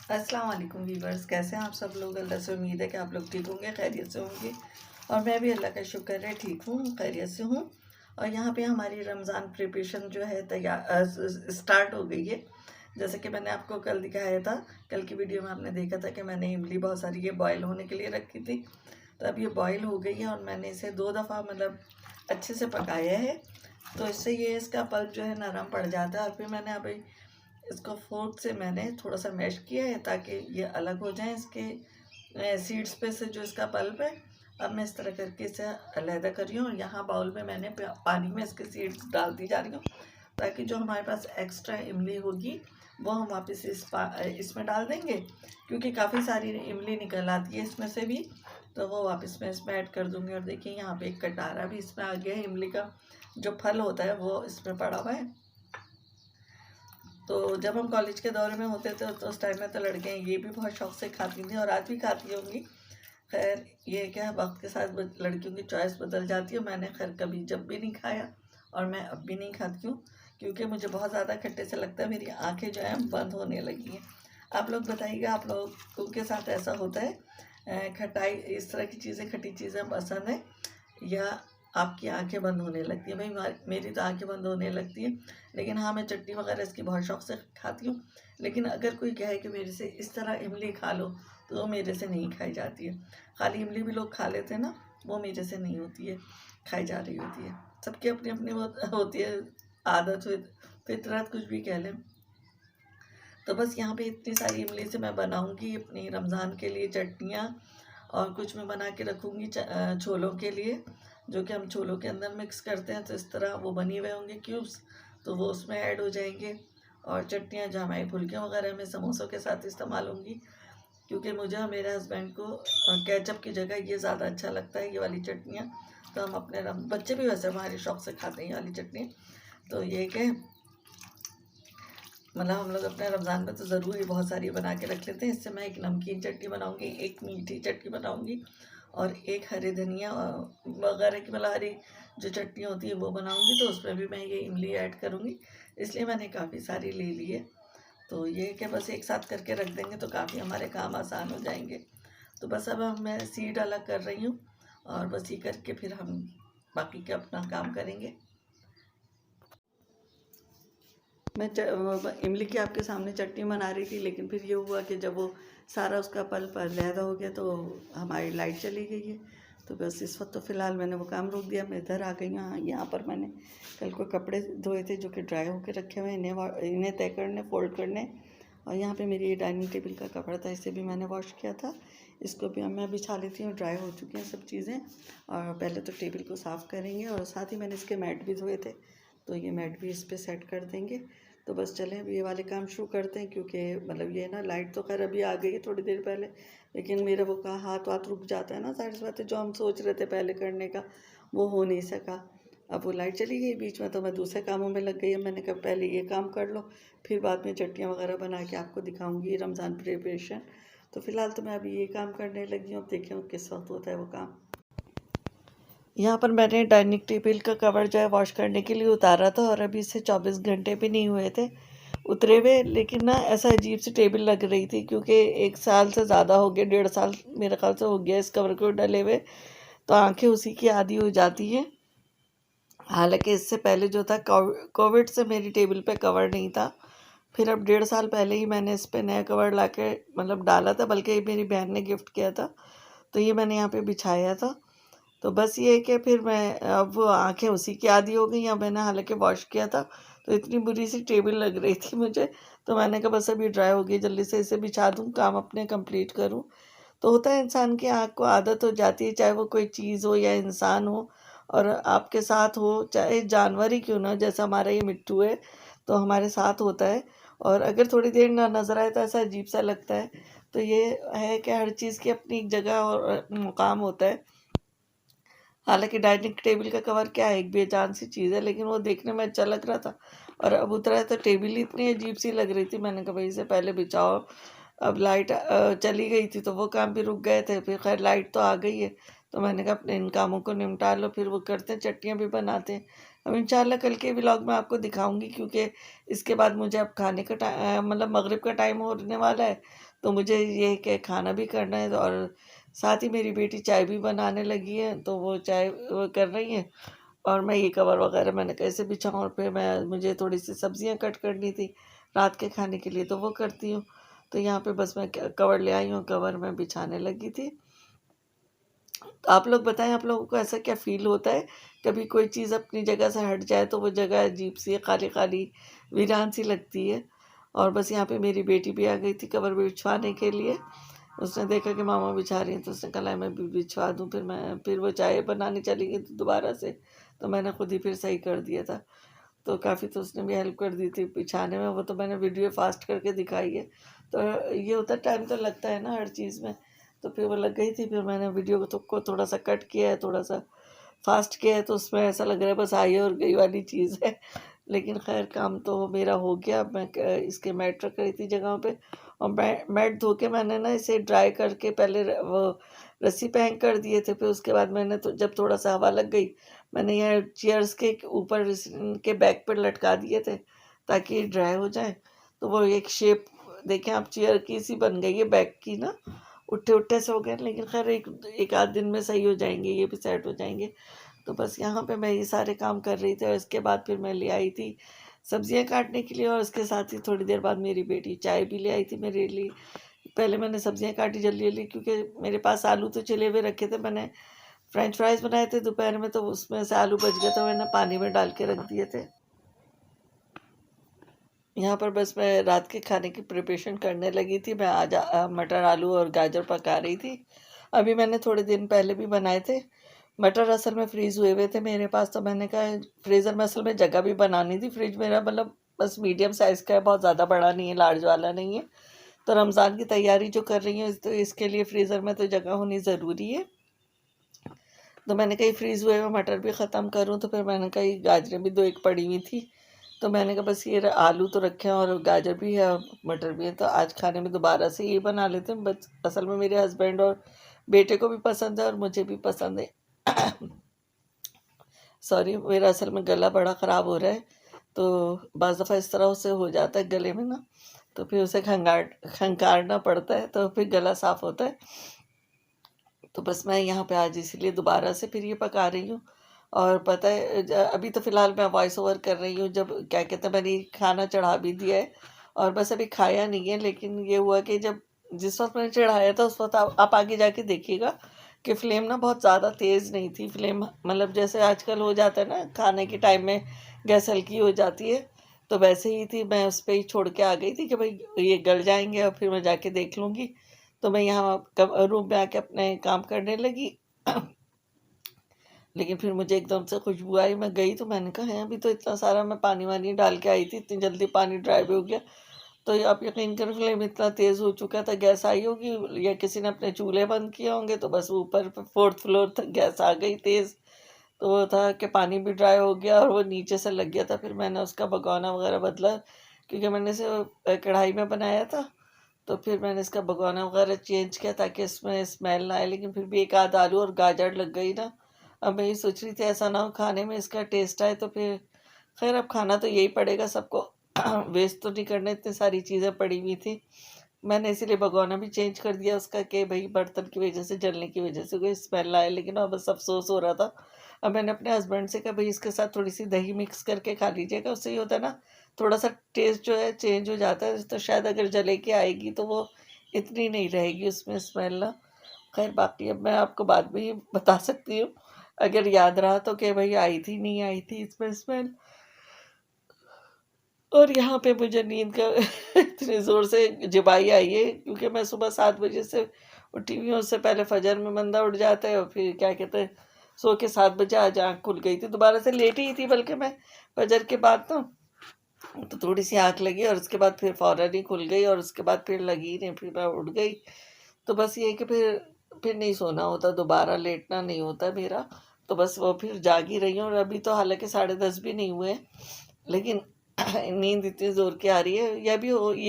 अस्सलाम वालेकुम वीवर्स, कैसे हैं आप सब लोग। अल्लाह से उम्मीद है कि आप लोग ठीक होंगे, खैरियत से होंगे। और मैं भी अल्लाह का शुक्र है ठीक हूँ, खैरियत से हूँ। और यहाँ पे हमारी रमज़ान प्रिपरेशन जो है तैयार स्टार्ट हो गई है। जैसे कि मैंने आपको कल दिखाया था, कल की वीडियो में आपने देखा था कि मैंने इमली बहुत सारी ये बॉयल होने के लिए रखी थी। तो अब ये बॉयल हो गई है और मैंने इसे 2 दफ़ा मतलब अच्छे से पकाया है। तो इससे ये इसका पल्प जो है नरम पड़ जाता है। और फिर मैंने अभी इसको फोर्क से मैंने थोड़ा सा मैश किया है ताकि ये अलग हो जाए इसके सीड्स पे से जो इसका पल्प है। अब मैं इस तरह करके इसे अलहदा कर रही हूँ और यहाँ बाउल में मैंने पानी में इसके सीड्स डालती जा रही हूँ ताकि जो हमारे पास एक्स्ट्रा इमली होगी वो हम वापस इसमें डाल देंगे, क्योंकि काफ़ी सारी इमली निकल आती है इसमें से भी। तो वो वापस मैं इसमें ऐड कर दूँगी। और देखिए यहाँ पे एक कटारा भी इसमें आ गया है, इमली का जो फल होता है वो इसमें पड़ा हुआ है। तो जब हम कॉलेज के दौर में होते थे तो उस टाइम में तो लड़कियाँ ये भी बहुत शौक से खाती थी और आज भी खाती होंगी। खैर ये क्या है, वक्त के साथ लड़कियों की चॉइस बदल जाती है। मैंने खैर कभी जब भी नहीं खाया और मैं अब भी नहीं खाती हूँ, क्योंकि मुझे बहुत ज़्यादा खट्टे से लगता है, मेरी आँखें जो हैं बंद होने लगी हैं। आप लोग बताइएगा, आप लोगों के साथ ऐसा होता है खटाई, इस तरह की चीज़ें, खट्टी चीज़ें पसंद है या आपकी आंखें बंद होने लगती है? भाई मेरी तो आंखें बंद होने लगती है। लेकिन हाँ, मैं चटनी वगैरह इसकी बहुत शौक से खाती हूँ। लेकिन अगर कोई कहे कि मेरे से इस तरह इमली खा लो, तो वो मेरे से नहीं खाई जाती है। खाली इमली भी लोग खा लेते हैं ना, वो मेरे से नहीं होती है, खाई जा रही होती है। सबकी अपनी अपनी होती है आदत, फितरत, कुछ भी कह लें। तो बस यहाँ पे इतनी सारी इमली से मैं बनाऊँगी अपनी रमज़ान के लिए चटनियाँ। और कुछ मैं बना के रखूँगी छोलों के लिए, जो कि हम छोलों के अंदर मिक्स करते हैं। तो इस तरह वो बनी हुए होंगे क्यूब्स, तो वो उसमें ऐड हो जाएंगे। और चटनियाँ जो हमारी फुल्कियों वगैरह में समोसों के साथ इस्तेमाल होंगी, क्योंकि मुझे और मेरे हस्बैंड को केचप की जगह ये ज़्यादा अच्छा लगता है, ये वाली चटनियाँ। तो हम अपने बच्चे भी वैसे हमारे शौक से खाते हैं ये वाली चटनी। तो ये कि मतलब हम लोग अपने रमज़ान में तो ज़रूर ही बहुत सारी बना के रख लेते हैं। इससे मैं एक नमकीन चटनी बनाऊँगी, एक मीठी चटनी बनाऊँगी और एक हरे धनिया वगैरह की, मतलब हरी जो चटनी होती है वो बनाऊँगी। तो उसमें भी मैं ये इमली ऐड करूँगी, इसलिए मैंने काफ़ी सारी ले ली है। तो ये कि बस एक साथ करके रख देंगे तो काफ़ी हमारे काम आसान हो जाएंगे। तो बस अब मैं सीड अलग कर रही हूँ और बस ये करके फिर हम बाकी के अपना काम करेंगे। मैं इमली की आपके सामने चटनी बना रही थी, लेकिन फिर ये हुआ कि जब वो सारा उसका पल्प अलहदा हो गया तो हमारी लाइट चली गई है। तो बस इस वक्त तो फ़िलहाल मैंने वो काम रोक दिया, मैं इधर आ गई हूँ। यहाँ पर मैंने कल को कपड़े धोए थे जो कि ड्राई होकर रखे हुए हैं, इन्हें तय करने, फोल्ड करने। और यहाँ पे मेरी ये डाइनिंग टेबल का कपड़ा था, इसे भी मैंने वॉश किया था। इसको भी अब मैं बिछा लेती हूँ, ड्राई हो चुकी हैं सब चीज़ें। और पहले तो टेबल को साफ़ करेंगे और साथ ही मैंने इसके मैट भी धोए थे, तो ये मैट भी इस पर सेट कर देंगे। तो बस चलें अब ये वाले काम शुरू करते हैं, क्योंकि मतलब ये ना लाइट तो खैर अभी आ गई है थोड़ी देर पहले, लेकिन मेरा वो कहा हाथ रुक जाता है ना, सारी बात है जो हम सोच रहे थे पहले करने का वो हो नहीं सका। अब वो लाइट चली गई बीच में, तो मैं दूसरे कामों में लग गई। मैंने कहा पहले ये काम कर लो, फिर बाद में चटनियाँ वगैरह बना के आपको दिखाऊँगी रमज़ान प्रिपरेशन। तो फ़िलहाल तो मैं अभी ये काम करने लगी हूँ, अब देखें किस वक्त होता है वो काम। यहाँ पर मैंने डाइनिंग टेबल का कवर जो है वॉश करने के लिए उतारा था और अभी से 24 घंटे भी नहीं हुए थे उतरे हुए। लेकिन ना ऐसा अजीब सी टेबल लग रही थी, क्योंकि 1 साल से ज़्यादा हो गया, 1.5 साल मेरे ख्याल से हो गया इस कवर को डले हुए। तो आंखें उसी की आदी हो जाती हैं। हालांकि इससे पहले जो था कोविड से मेरी टेबल पे कवर नहीं था। फिर अब 1.5 साल पहले ही मैंने इस पर नया कवर ला के मतलब डाला था, बल्कि मेरी बहन ने गिफ्ट किया था। तो ये मैंने यहाँ पे बिछाया था। तो बस ये है कि फिर मैं अब वो आंखें उसी की आदी हो गई। अब मैंने हालांकि वॉश किया था, तो इतनी बुरी सी टेबल लग रही थी मुझे। तो मैंने कहा बस अभी ड्राई हो गई, जल्दी से इसे बिछा दूँ, काम अपने कंप्लीट करूँ। तो होता है इंसान की आँख को आदत हो जाती है, चाहे वो कोई चीज़ हो या इंसान हो, और आपके साथ हो, चाहे जानवर ही क्यों ना। जैसा हमारा ये मिट्टू है, तो हमारे साथ होता है, और अगर थोड़ी देर ना नज़र आए तो ऐसा अजीब सा लगता है। तो ये है कि हर चीज़ की अपनी एक जगह और मुकाम होता है। हालांकि डाइनिंग टेबल का कवर क्या है, एक बेजान सी चीज़ है, लेकिन वो देखने में अच्छा लग रहा था। और अब उतरा है तो टेबल ही इतनी अजीब सी लग रही थी, मैंने कहा भाई इसे पहले बिछाओ। अब लाइट चली गई थी तो वो काम भी रुक गए थे, फिर खैर लाइट तो आ गई है। तो मैंने कहा अपने इन कामों को निपटा लो, फिर वो करते हैं, चटनियाँ भी बनाते हैं। अब इंशाल्लाह कल के व्लॉग में आपको दिखाऊंगी, क्योंकि इसके बाद मुझे अब खाने का टाइम मतलब मगरिब का टाइम होने वाला है, तो मुझे ये कि खाना भी करना है। और साथ ही मेरी बेटी चाय भी बनाने लगी है, तो वो चाय वो कर रही है। और मैं ये कवर वगैरह मैंने कैसे बिछाऊँ, और फिर मुझे थोड़ी सी सब्जियां कट करनी थी रात के खाने के लिए, तो वो करती हूँ। तो यहाँ पे बस मैं कवर ले आई हूँ, कवर में बिछाने लगी थी। तो आप लोग बताएं, आप लोगों को ऐसा क्या फील होता है, कभी कोई चीज़ अपनी जगह से हट जाए तो वो जगह अजीब सी खाली खाली वीरान सी लगती है। और बस यहाँ पे मेरी बेटी भी आ गई थी कवर बिछवाने के लिए। उसने देखा कि मामा बिछा रही हैं, तो उसने कहा मैं भी बिछवा दूँ। फिर वो चाय बनाने चली गई थी दोबारा से, तो मैंने खुद ही फिर सही कर दिया था। तो काफ़ी तो उसने भी हेल्प कर दी थी बिछाने में, वो तो मैंने वीडियो फास्ट करके दिखाई है। तो ये होता, टाइम तो लगता है ना हर चीज़ में। तो फिर वो लग गई थी, फिर मैंने वीडियो को थोड़ा सा कट किया है, थोड़ा सा फास्ट किया है, तो उसमें ऐसा लग रहा है बस आई और गई वाली चीज़ है। लेकिन खैर काम तो मेरा हो गया। मैं इसके मैट रख रही थी जगहों पे, और मैट धो के मैंने ना इसे ड्राई करके पहले वो रस्सी पे हैंग कर दिए थे। फिर उसके बाद मैंने तो जब थोड़ा सा हवा लग गई, मैंने यहाँ चेयर्स के ऊपर के बैक पर लटका दिए थे ताकि ड्राई हो जाए। तो वो एक शेप देखें आप, चेयर की सी बन गई है बैक की ना, उठे उठे से हो गए। लेकिन खैर एक आध दिन में सही हो जाएंगे, ये भी सेट हो जाएंगे। तो बस यहाँ पे मैं ये सारे काम कर रही थी, और इसके बाद फिर मैं ले आई थी सब्जियां काटने के लिए। और उसके साथ ही थोड़ी देर बाद मेरी बेटी चाय भी ले आई थी मेरे लिए। पहले मैंने सब्जियां काटी जल्दी जल्दी, क्योंकि मेरे पास आलू तो छिले हुए रखे थे। मैंने फ्रेंच फ्राइज बनाए थे दोपहर में, तो उसमें से आलू बच गए, तो मैंने पानी में डाल के रख दिए थे। यहाँ पर बस मैं रात के खाने की प्रिपरेशन करने लगी थी। मैं आज मटर आलू और गाजर पका रही थी। अभी मैंने थोड़े दिन पहले भी बनाए थे। मटर असल में फ्रीज़ हुए हुए थे मेरे पास, तो मैंने कहा फ्रीज़र में असल में जगह भी बनानी थी। फ्रिज मेरा मतलब बस मीडियम साइज़ का है, बहुत ज़्यादा बड़ा नहीं है, लार्ज वाला नहीं है। तो रमज़ान की तैयारी जो कर रही हूँ, तो इसके लिए फ्रीज़र में तो जगह होनी ज़रूरी है। तो मैंने कही फ्रीज़ हुए हुए मटर भी ख़त्म करूँ, तो फिर मैंने कही गाजरें भी दो एक पड़ी हुई थी, तो मैंने कहा बस ये आलू तो रखे हैं और गाजर भी है और मटर भी है, तो आज खाने में दोबारा से ये बना लेते हैं। बस असल में मेरे हस्बैंड और बेटे को भी पसंद है और मुझे भी पसंद है। सॉरी, मेरा असल में गला बड़ा ख़राब हो रहा है, तो बाज़ दफ़ा इस तरह से हो जाता है गले में ना, तो फिर उसे खंगारना पड़ता है, तो फिर गला साफ़ होता है। तो बस मैं यहाँ पे आज इसीलिए दोबारा से फिर ये पका रही हूँ। और पता है अभी तो फ़िलहाल मैं वॉइस ओवर कर रही हूँ, जब क्या कहते हैं मैंने खाना चढ़ा भी दिया है और बस अभी खाया नहीं है। लेकिन ये हुआ कि जब जिस वक्त मैंने चढ़ाया था उस वक्त आप आगे जाके देखिएगा कि फ्लेम ना बहुत ज़्यादा तेज़ नहीं थी। फ्लेम मतलब जैसे आजकल हो जाता है ना खाने के टाइम में गैस हल्की हो जाती है, तो वैसे ही थी। मैं उस पर ही छोड़ के आ गई थी कि भाई ये गल जाएंगे और फिर मैं जाके देख लूँगी। तो मैं यहाँ रूम में आके अपने काम करने लगी। लेकिन फिर मुझे एकदम से खुशबू आई, मैं गई तो मैंने कहा है अभी तो इतना सारा मैं पानी वानी डाल के आई थी, इतनी जल्दी पानी ड्राई भी हो गया। तो ये आप यकीन करें फ्लेम इतना तेज़ हो चुका था, गैस आई होगी या किसी ने अपने चूल्हे बंद किए होंगे, तो बस ऊपर 4th फ्लोर तक गैस आ गई तेज़। तो वो था कि पानी भी ड्राई हो गया और वो नीचे से लग गया था। फिर मैंने उसका भगोना वगैरह बदला, क्योंकि मैंने इसे कढ़ाई में बनाया था। तो फिर मैंने इसका भगोना वगैरह चेंज किया ताकि इसमें स्मेल ना आए। लेकिन फिर भी एक आध आलू और गाजर लग गई ना। अब मैं ये सोच रही थी ऐसा ना हो खाने में इसका टेस्ट आए, तो फिर खैर अब खाना तो यही पड़ेगा सबको। वेस्ट तो नहीं करने, इतनी सारी चीज़ें पड़ी हुई थी। मैंने इसीलिए भगोना भी चेंज कर दिया उसका कि भाई बर्तन की वजह से, जलने की वजह से कोई स्मेल आए। लेकिन अब बस अफसोस हो रहा था। अब मैंने अपने हस्बैंड से कहा भाई इसके साथ थोड़ी सी दही मिक्स करके खा लीजिएगा, उससे ये होता है ना थोड़ा सा टेस्ट जो है चेंज हो जाता है। तो शायद अगर जले के आएगी तो वो इतनी नहीं रहेगी उसमें स्मेल ना। खैर बाकी अब मैं आपको बाद में ही बता सकती हूँ अगर याद रहा तो, कि भाई आई थी नहीं आई थी इसमें स्मेल। और यहाँ पे मुझे नींद का इतनी ज़ोर से जबाई आई है, क्योंकि मैं सुबह 7 बजे से उठी हुई हूँ। उससे पहले फजर में बंदा उठ जाता है और फिर क्या कहते हैं सो के 7 बजे आज आँख खुल गई थी। दोबारा से लेटी ही थी बल्कि मैं फजर के बाद तो थोड़ी सी आँख लगी और उसके बाद फिर फ़ौरन ही खुल गई, और उसके बाद फिर लगी नहीं, फिर मैं उठ गई। तो बस ये है कि फिर नहीं सोना होता, दोबारा लेटना नहीं होता मेरा। तो बस वो फिर जागी रही हूँ। और अभी तो हालांकि 10:30 भी नहीं हुए हैं, लेकिन नींद इतनी ज़ोर की आ रही है। ये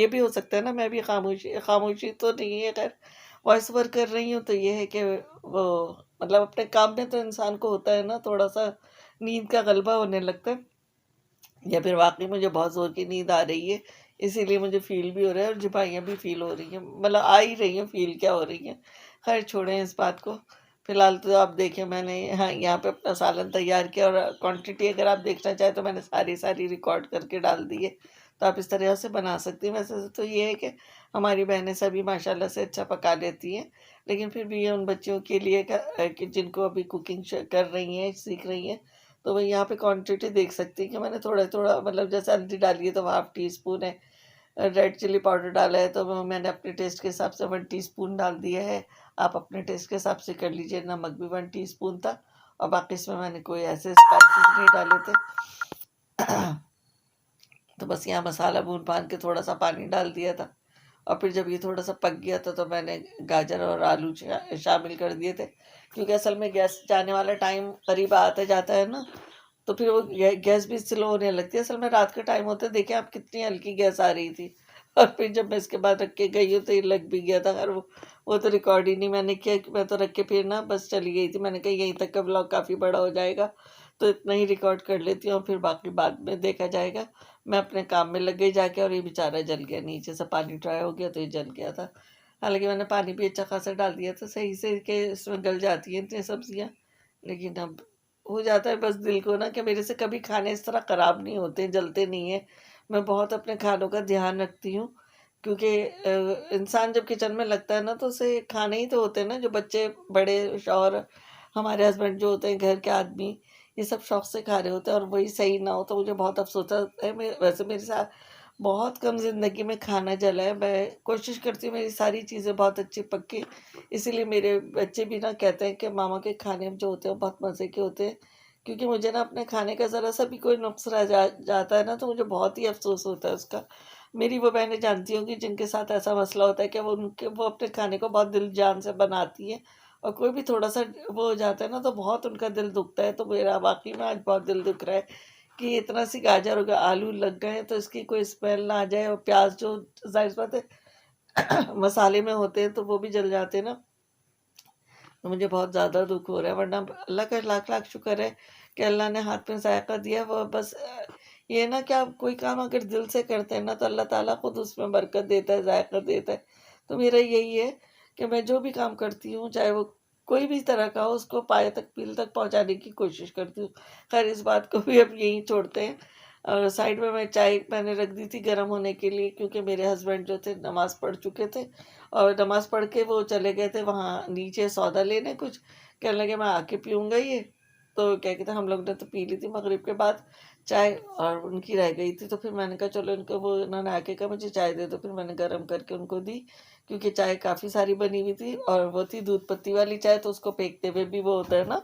भी हो सकता है ना मैं भी खामोशी खामोशी तो नहीं है, खैर वॉइस ओवर कर रही हूँ, तो ये है कि वो मतलब अपने काम में तो इंसान को होता है ना थोड़ा सा नींद का गलबा होने लगता है, या फिर वाकई मुझे बहुत ज़ोर की नींद आ रही है, इसीलिए मुझे फ़ील भी हो रहा है और झुर्रियाँ भी फ़ील हो रही हैं, मतलब आ ही रही हैं, फ़ील क्या हो रही हैं। खैर छोड़ें इस बात को। फ़िलहाल तो आप देखें, मैंने हाँ यहाँ पे अपना सालन तैयार किया और क्वांटिटी अगर आप देखना चाहें तो मैंने सारी रिकॉर्ड करके डाल दी है, तो आप इस तरह से बना सकती हैं। वैसे तो ये है कि हमारी बहनें सभी माशाल्लाह से अच्छा पका लेती हैं, लेकिन फिर भी ये उन बच्चियों के लिए कि जिनको अभी कुकिंग कर रही हैं, सीख रही हैं, तो वही यहाँ पे क्वांटिटी देख सकती हैं कि मैंने थोड़ा-थोड़ा, मतलब जैसे हल्दी डाली है तो हाफ़ टी स्पून है, रेड चिली पाउडर डाला है तो वो मैंने अपने टेस्ट के हिसाब से 1 टीस्पून डाल दिया है। आप अपने टेस्ट के हिसाब से कर लीजिए। नमक भी 1 टीस्पून था और बाकी इसमें मैंने कोई ऐसे स्पाइसेस नहीं डाले थे। तो बस यहाँ मसाला भून-भान के थोड़ा-सा पानी डाल दिया था और फिर जब ये थोड़ा-सा पक गया था तो मैंने गाजर और आलू शामिल कर दिए थे, क्योंकि असल में गैस जाने वाला टाइम करीब आता जाता है ना, तो फिर वो गैस भी स्लो होने लगती है। असल में रात का टाइम होता है, देखिए आप कितनी हल्की गैस आ रही थी। और फिर जब मैं इसके बाद रख के गई हूँ तो ये लग भी गया था। खैर वो तो रिकॉर्ड ही नहीं मैंने किया, कि मैं तो रख के फिर ना बस चली गई थी। मैंने कहा यहीं तक का ब्लॉग काफ़ी बड़ा हो जाएगा, तो इतना ही रिकॉर्ड कर लेती हूँ, फिर बाकी बाद में देखा जाएगा। मैं अपने काम में लग गई जाके और ये बेचारा जल गया, नीचे से पानी ड्राई हो गया तो ये जल गया था। हालाँकि मैंने पानी भी अच्छा खासा डाल दिया था सही से, कि इसमें गल जाती हैं इतनी सब्जियाँ। लेकिन अब हो जाता है बस दिल को ना, कि मेरे से कभी खाने इस तरह ख़राब नहीं होते, जलते नहीं हैं। मैं बहुत अपने खानों का ध्यान रखती हूँ, क्योंकि इंसान जब किचन में लगता है ना तो उसे खाने ही तो होते हैं ना, जो बच्चे, बड़े, शौहर, हमारे हस्बैंड जो होते हैं, घर के आदमी, ये सब शौक से खा रहे होते हैं और वही सही ना हो तो मुझे बहुत अफ़सोस होता है। वैसे मेरे साथ बहुत कम ज़िंदगी में खाना जला है। मैं कोशिश करती हूँ मेरी सारी चीज़ें बहुत अच्छी पकें, इसीलिए मेरे बच्चे भी ना कहते हैं कि मामा के खाने जो होते हैं वो बहुत मज़े के होते हैं। क्योंकि मुझे ना अपने खाने का ज़रा-सा भी कोई नुक्स रह जाता है ना तो मुझे बहुत ही अफ़सोस होता है उसका। मेरी वो बहनें जानती होंगी जिनके साथ ऐसा मसला होता है कि वो अपने खाने को बहुत दिल जान से बनाती हैं, और कोई भी थोड़ा-सा वो हो जाता है ना तो बहुत उनका दिल दुखता है। तो मेरा वाक़ई में आज बहुत दिल दुख रहा है कि इतना सी गाजर और आलू लग गए हैं तो इसकी कोई स्मेल ना आ जाए, और प्याज़ जो ज़ाहिर-सी बात है मसाले में होते हैं तो वो भी जल जाते हैं ना। तो मुझे बहुत ज़्यादा दुःख हो रहा है, वरना अल्लाह का लाख-लाख शुक्र है कि अल्लाह ने हाथ में ज़ायक़ा दिया। वो बस ये है ना कि आप कोई काम अगर दिल से करते हैं ना तो अल्लाह ताला खुद उसमें बरकत देता है, ज़ायक़ा देता है। तो मेरा यही है कि मैं जो भी काम करती हूँ, चाहे वो कोई भी तरह का हो, उसको पाए तक, दिल तक पहुँचाने की कोशिश करती हूँ। ख़ैर इस बात को भी अब यहीं छोड़ते हैं। और साइड में मैं चाय मैंने रख दी थी गर्म होने के लिए, क्योंकि मेरे हस्बैंड जो थे नमाज़ पढ़ चुके थे और नमाज़ पढ़ के वो चले गए थे वहाँ नीचे सौदा लेने कुछ। कहने लगे मैं आके पीऊँगा ये। तो क्या कहते हैं, हम लोग ने तो पी ली थी मगरिब के बाद चाय, और उनकी रह गई थी, तो फिर मैंने कहा चलो इनको, वो उन्होंने आके कहा मुझे चाय दे दो, फिर मैंने गर्म करके उनको दी, क्योंकि चाय काफ़ी सारी बनी हुई थी और वो थी दूध पत्ती वाली चाय, तो उसको फेंकते हुए भी वो होता है ना,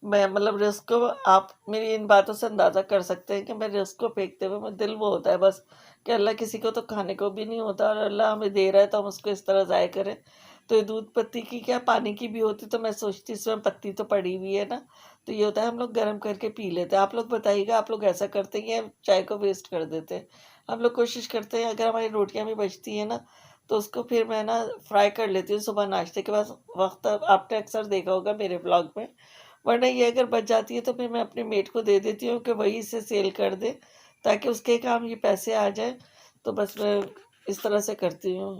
मैं मतलब रिस्क को, आप मेरी इन बातों से अंदाज़ा कर सकते हैं कि मैं रिस्क को फेंकते हुए मैं दिल वो होता है बस, कि अल्लाह किसी को तो खाने को भी नहीं होता और अल्लाह हमें दे रहा है तो हम उसको इस तरह ज़ाय करें। तो ये दूध पत्ती की क्या, पानी की भी होती तो मैं सोचती इसमें पत्ती तो पड़ी हुई है ना, तो ये होता है हम लोग गर्म करके पी लेते हैं। आप लोग बताइएगा, आप लोग ऐसा करते हैं या चाय को वेस्ट कर देते हैं? हम लोग कोशिश करते हैं, अगर हमारी रोटियाँ भी बचती हैं ना तो उसको फिर मैं ना फ्राई कर लेती हूँ सुबह नाश्ते के बाद वक़्त। आपने अक्सर देखा होगा मेरे ब्लॉग में। वरना ये अगर बच जाती है तो फिर मैं अपने मेट को दे देती हूँ कि वही इसे सेल कर दे, ताकि उसके काम ये पैसे आ जाएँ। तो बस मैं इस तरह से करती हूँ।